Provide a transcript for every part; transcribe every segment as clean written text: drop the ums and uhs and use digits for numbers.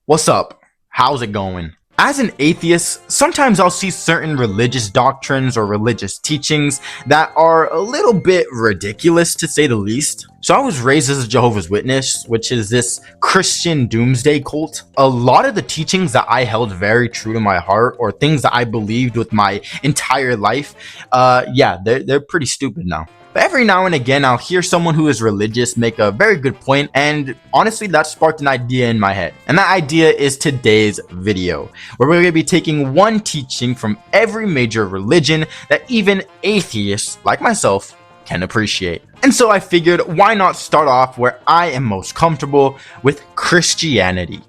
What's up? How's it going? As an atheist, sometimes I'll see certain religious doctrines or religious teachings that are a little bit ridiculous, to say the least. So I was raised as a Jehovah's Witness, which is this Christian doomsday cult. A lot of the teachings that I held very true to my heart, or things that I believed with my entire life, they're pretty stupid now. But every now and again, I'll hear someone who is religious make a very good point, and honestly, that sparked an idea in my head. And that idea is today's video, where we're going to be taking one teaching from every major religion that even atheists like myself can appreciate. And so I figured, why not start off where I am most comfortable, with Christianity.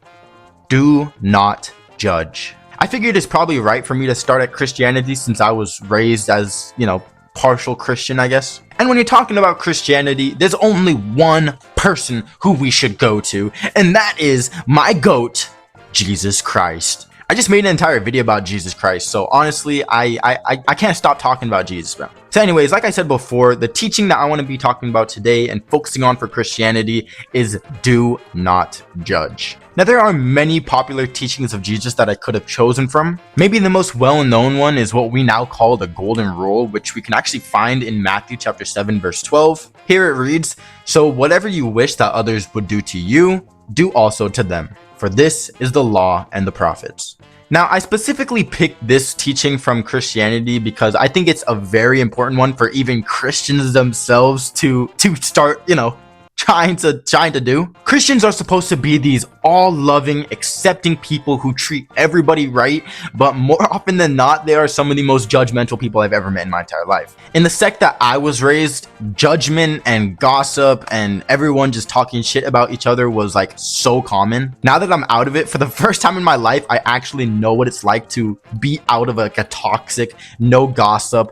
Do not judge. I figured it's probably right for me to start at Christianity since I was raised as, partial Christian, I guess. And when you're talking about Christianity, there's only one person who we should go to, and that is my GOAT, Jesus Christ. I just made an entire video about Jesus Christ, so honestly, I can't stop talking about Jesus, bro. So anyways, like I said before, the teaching that I want to be talking about today and focusing on for Christianity is do not judge. Now, there are many popular teachings of Jesus that I could have chosen from. Maybe the most well-known one is what we now call the Golden Rule, which we can actually find in Matthew chapter 7, verse 12. Here it reads, "So whatever you wish that others would do to you, do also to them. For this is the law and the prophets." Now, I specifically picked this teaching from Christianity because I think it's a very important one for even Christians themselves to start, trying to do. Christians are supposed to be these all-loving, accepting people who treat everybody right, but more often than not, they are some of the most judgmental people I've ever met in my entire life. In the sect that I was raised, judgment and gossip and everyone just talking shit about each other was like so common. Now that I'm out of it, for the first time in my life, I actually know what it's like to be out of like a toxic, no gossip.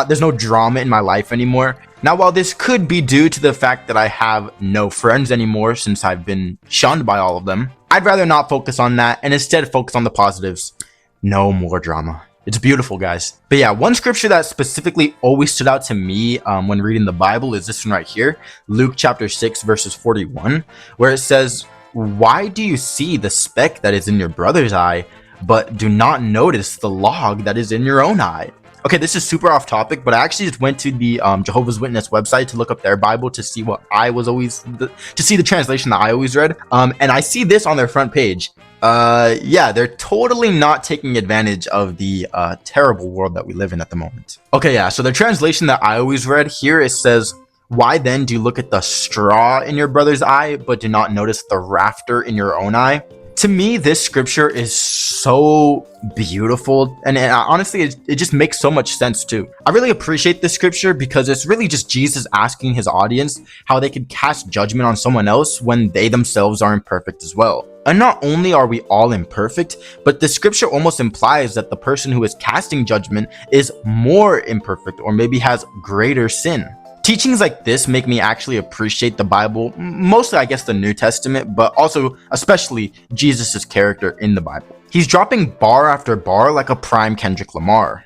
There's no drama in my life anymore. Now, while this could be due to the fact that I have no friends anymore since I've been shunned by all of them, I'd rather not focus on that and instead focus on the positives. No more drama. It's beautiful, guys. But yeah, one scripture that specifically always stood out to me when reading the Bible is this one right here, Luke chapter 6, verses 41, where it says, "Why do you see the speck that is in your brother's eye, but do not notice the log that is in your own eye?" Okay, this is super off topic, but I actually just went to the Jehovah's Witness website to look up their Bible to see what to see the translation that I always read. And I see this on their front page. They're totally not taking advantage of the terrible world that we live in at the moment. Okay, yeah, so the translation that I always read here, it says, "Why then do you look at the straw in your brother's eye, but do not notice the rafter in your own eye?" To me, this scripture is so beautiful, and honestly, it just makes so much sense too. I really appreciate this scripture because it's really just Jesus asking his audience how they could cast judgment on someone else when they themselves are imperfect as well. And not only are we all imperfect, but the scripture almost implies that the person who is casting judgment is more imperfect or maybe has greater sin. Teachings like this make me actually appreciate the Bible, mostly I guess the New Testament, but also especially Jesus's character in the Bible. He's dropping bar after bar like a prime Kendrick Lamar.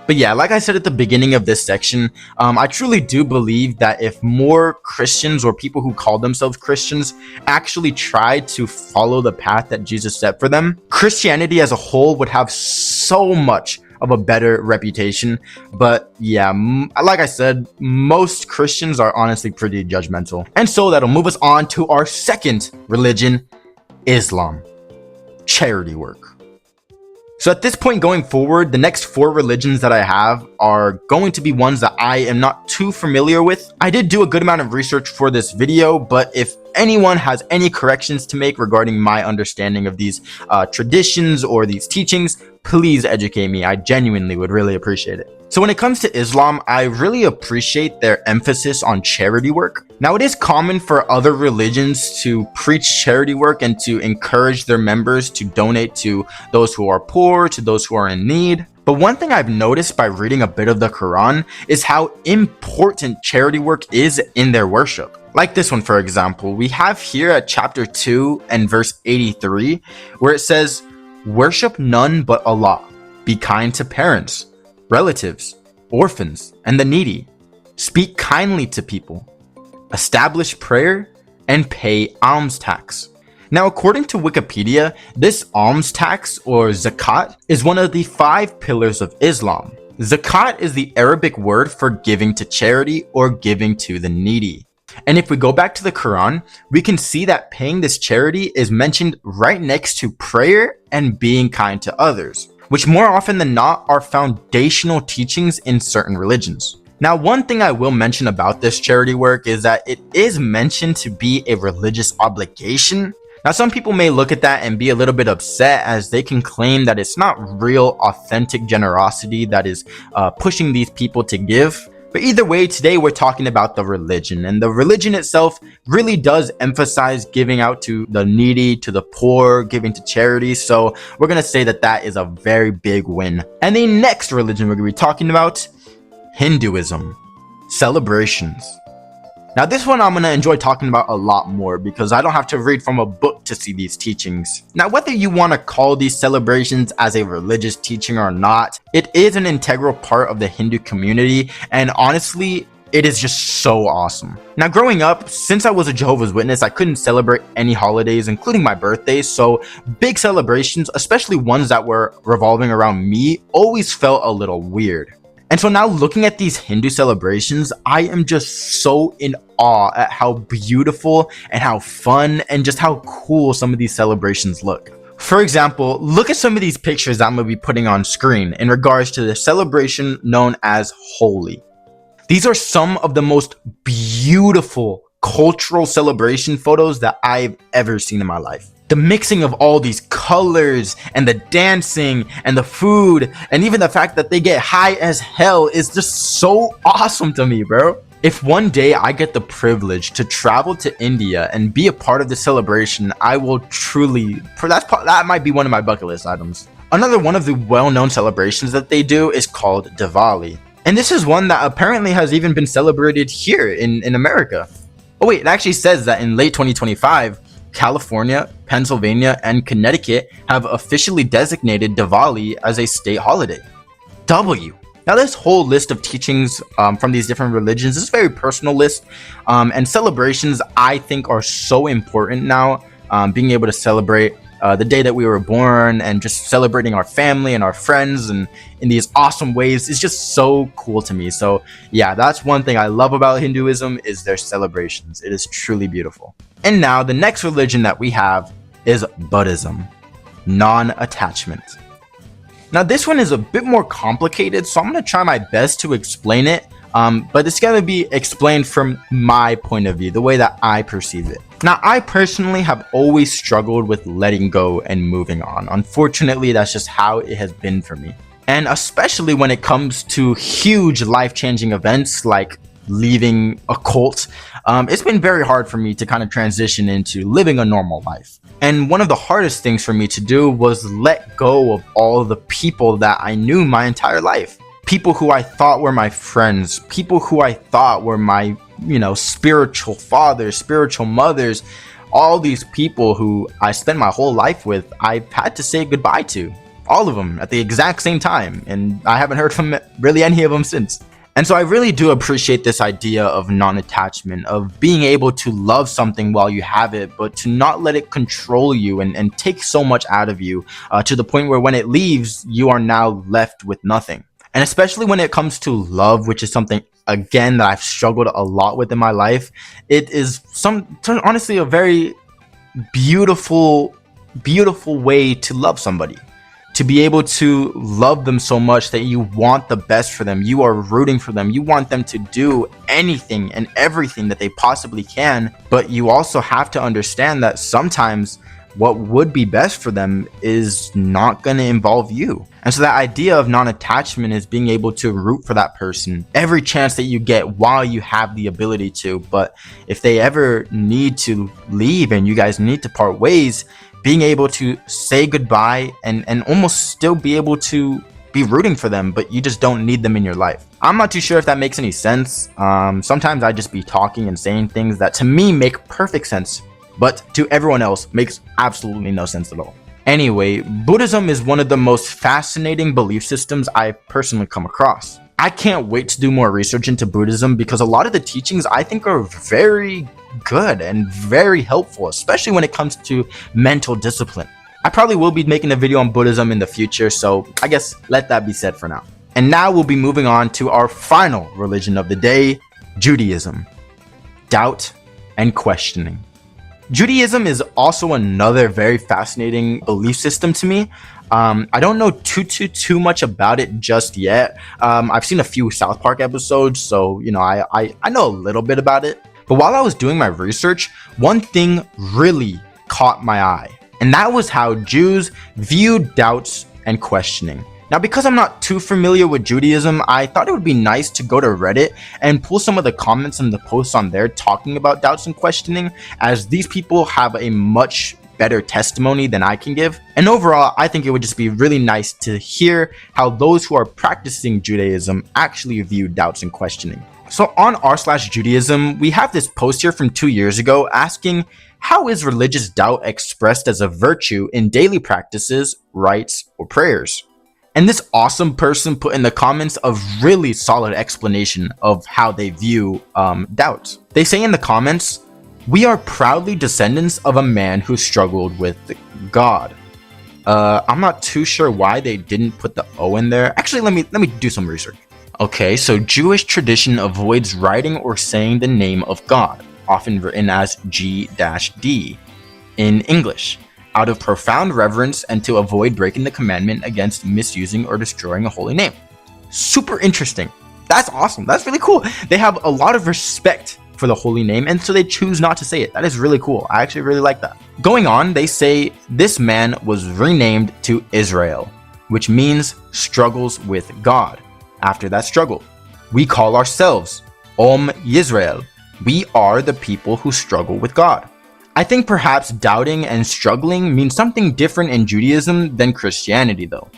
But yeah, like I said at the beginning of this section, I truly do believe that if more Christians or people who call themselves Christians actually tried to follow the path that Jesus set for them, Christianity as a whole would have so much of a better reputation. But yeah, like I said, most Christians are honestly pretty judgmental. And so that'll move us on to our second religion, Islam. Charity work. So at this point going forward, the next four religions that I have are going to be ones that I am not too familiar with. I did do a good amount of research for this video, but if anyone has any corrections to make regarding my understanding of these traditions or these teachings, please educate me. I genuinely would really appreciate it. So when it comes to Islam, I really appreciate their emphasis on charity work. Now, it is common for other religions to preach charity work and to encourage their members to donate to those who are poor, to those who are in need. But one thing I've noticed by reading a bit of the Quran is how important charity work is in their worship. Like this one, for example, we have here at chapter 2 and verse 83, where it says, "Worship none but Allah. Be kind to parents, relatives, orphans, and the needy. Speak kindly to people. Establish prayer and pay alms tax. Now, according to Wikipedia, this alms tax or zakat is one of the 5 pillars of Islam. Zakat is the Arabic word for giving to charity or giving to the needy. And if we go back to the Quran, we can see that paying this charity is mentioned right next to prayer and being kind to others, which more often than not are foundational teachings in certain religions. Now, one thing I will mention about this charity work is that it is mentioned to be a religious obligation. Now, some people may look at that and be a little bit upset, as they can claim that it's not real, authentic generosity that is pushing these people to give. But either way, today we're talking about the religion, and the religion itself really does emphasize giving out to the needy, to the poor, giving to charity. So we're going to say that that is a very big win. And the next religion we're going to be talking about, Hinduism. Celebrations. Now, this one I'm going to enjoy talking about a lot more because I don't have to read from a book to see these teachings. Now, whether you want to call these celebrations as a religious teaching or not, it is an integral part of the Hindu community, and honestly, it is just so awesome. Now, growing up, since I was a Jehovah's Witness, I couldn't celebrate any holidays, including my birthday, so big celebrations, especially ones that were revolving around me, always felt a little weird. And so now, looking at these Hindu celebrations, I am just so in awe at how beautiful and how fun and just how cool some of these celebrations look. For example, look at some of these pictures I'm going to be putting on screen in regards to the celebration known as Holi. These are some of the most beautiful cultural celebration photos that I've ever seen in my life. The mixing of all these colors and the dancing and the food and even the fact that they get high as hell is just so awesome to me, bro. If one day I get the privilege to travel to India and be a part of the celebration, I will truly, that might be one of my bucket list items. Another one of the well-known celebrations that they do is called Diwali. And this is one that apparently has even been celebrated here in America. Oh wait, it actually says that in late 2025, California, Pennsylvania, and Connecticut have officially designated Diwali as a state holiday. W. Now, this whole list of teachings from these different religions is a very personal list, and celebrations I think are so important now. Being able to celebrate the day that we were born and just celebrating our family and our friends and in these awesome ways is just so cool to me. So yeah, that's one thing I love about Hinduism is their celebrations. It is truly beautiful. And now the next religion that we have is Buddhism, non-attachment. Now this one is a bit more complicated, so I'm going to try my best to explain it, but it's going to be explained from my point of view, the way that I perceive it. Now, I personally have always struggled with letting go and moving on. Unfortunately, that's just how it has been for me. And especially when it comes to huge life-changing events like leaving a cult, it's been very hard for me to kind of transition into living a normal life. And one of the hardest things for me to do was let go of all the people that I knew my entire life. People who I thought were my friends, people who I thought were my, spiritual fathers, spiritual mothers, all these people who I spent my whole life with, I've had to say goodbye to. All of them at the exact same time, and I haven't heard from really any of them since. And so I really do appreciate this idea of non-attachment, of being able to love something while you have it, but to not let it control you and take so much out of you to the point where when it leaves, you are now left with nothing. And especially when it comes to love, which is something, again, that I've struggled a lot with in my life, it is honestly a very beautiful way to love somebody. To be able to love them so much that you want the best for them, you are rooting for them, you want them to do anything and everything that they possibly can, but you also have to understand that sometimes what would be best for them is not going to involve you. And so that idea of non-attachment is being able to root for that person every chance that you get while you have the ability to. But if they ever need to leave and you guys need to part ways, being able to say goodbye and almost still be able to be rooting for them, but you just don't need them in your life. I'm not too sure if that makes any sense. Sometimes I just be talking and saying things that to me make perfect sense, but to everyone else makes absolutely no sense at all. Anyway, Buddhism is one of the most fascinating belief systems I've personally come across. I can't wait to do more research into Buddhism because a lot of the teachings I think are very good and very helpful, especially when it comes to mental discipline. I probably will be making a video on Buddhism in the future, so I guess let that be said for now. And now we'll be moving on to our final religion of the day, Judaism. Doubt and questioning. Judaism is also another very fascinating belief system to me. I don't know too much about it just yet. I've seen a few South Park episodes, so I know a little bit about it. But while I was doing my research, one thing really caught my eye, and that was how Jews viewed doubts and questioning. Now, because I'm not too familiar with Judaism, I thought it would be nice to go to Reddit and pull some of the comments and the posts on there talking about doubts and questioning, as these people have a much better testimony than I can give. And overall, I think it would just be really nice to hear how those who are practicing Judaism actually view doubts and questioning. So on r/Judaism, we have this post here from 2 years ago asking, how is religious doubt expressed as a virtue in daily practices, rites, or prayers? And this awesome person put in the comments a really solid explanation of how they view doubts. They say in the comments, we are proudly descendants of a man who struggled with God. I'm not too sure why they didn't put the O in there. Actually, let me do some research. Okay, so Jewish tradition avoids writing or saying the name of God, often written as G-D in English, out of profound reverence and to avoid breaking the commandment against misusing or destroying a holy name. Super interesting. That's awesome. That's really cool. They have a lot of respect for the holy name, and so they choose not to say it. That is really cool. I actually really like that. Going on, they say this man was renamed to Israel, which means struggles with God. After that struggle, we call ourselves Om Yisrael. We are the people who struggle with God. I think perhaps doubting and struggling means something different in Judaism than Christianity though.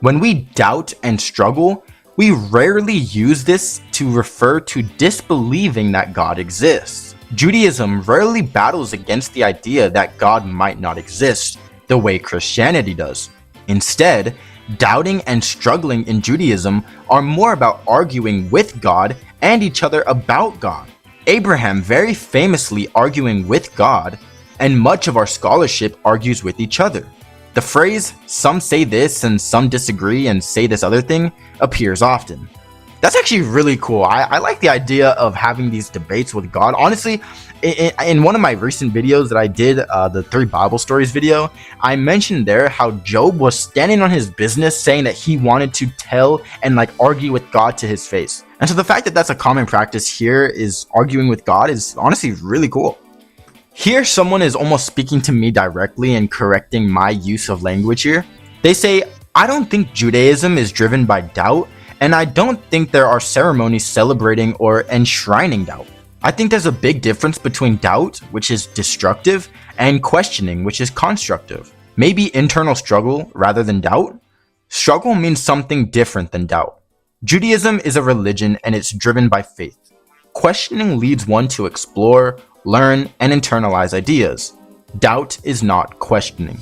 When we doubt and struggle, we rarely use this to refer to disbelieving that God exists. Judaism rarely battles against the idea that God might not exist the way Christianity does. Instead, doubting and struggling in Judaism are more about arguing with God and each other about God. Abraham very famously arguing with God, and much of our scholarship argues with each other. The phrase, some say this and some disagree and say this other thing, appears often. That's actually really cool. I like the idea of having these debates with God. Honestly, in one of my recent videos that I did, the 3 Bible stories video, I mentioned there how Job was standing on his business saying that he wanted to tell and argue with God to his face. And so the fact that that's a common practice here is arguing with God is honestly really cool. Here, someone is almost speaking to me directly and correcting my use of language here. They say, I don't think Judaism is driven by doubt, and I don't think there are ceremonies celebrating or enshrining doubt. I think there's a big difference between doubt, which is destructive, and questioning, which is constructive. Maybe internal struggle rather than doubt? Struggle means something different than doubt. Judaism is a religion and it's driven by faith. Questioning leads one to explore, learn, and internalize ideas. Doubt is not questioning.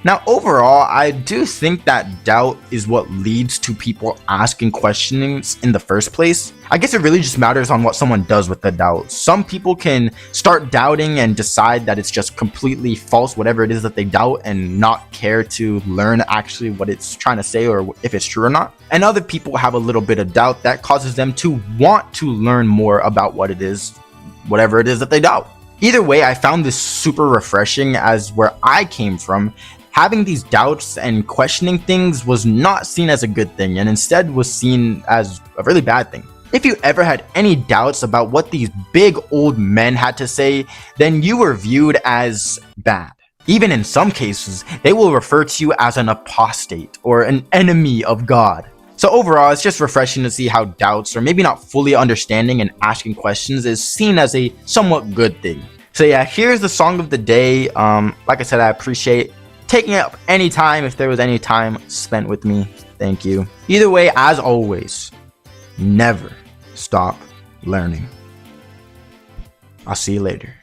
Now, overall, I do think that doubt is what leads to people asking questionings in the first place. I guess it really just matters on what someone does with the doubt. Some people can start doubting and decide that it's just completely false, whatever it is that they doubt, and not care to learn actually what it's trying to say or if it's true or not. And other people have a little bit of doubt that causes them to want to learn more about what it is, whatever it is that they doubt. Either way, I found this super refreshing, as where I came from, having these doubts and questioning things was not seen as a good thing, and instead was seen as a really bad thing. If you ever had any doubts about what these big old men had to say, then you were viewed as bad. Even in some cases, they will refer to you as an apostate or an enemy of God. So overall, it's just refreshing to see how doubts, or maybe not fully understanding and asking questions, is seen as a somewhat good thing. So yeah, here's the song of the day. Like I said, I appreciate taking up any time, if there was any time spent with me. Thank you. Either way, as always, never stop learning. I'll see you later.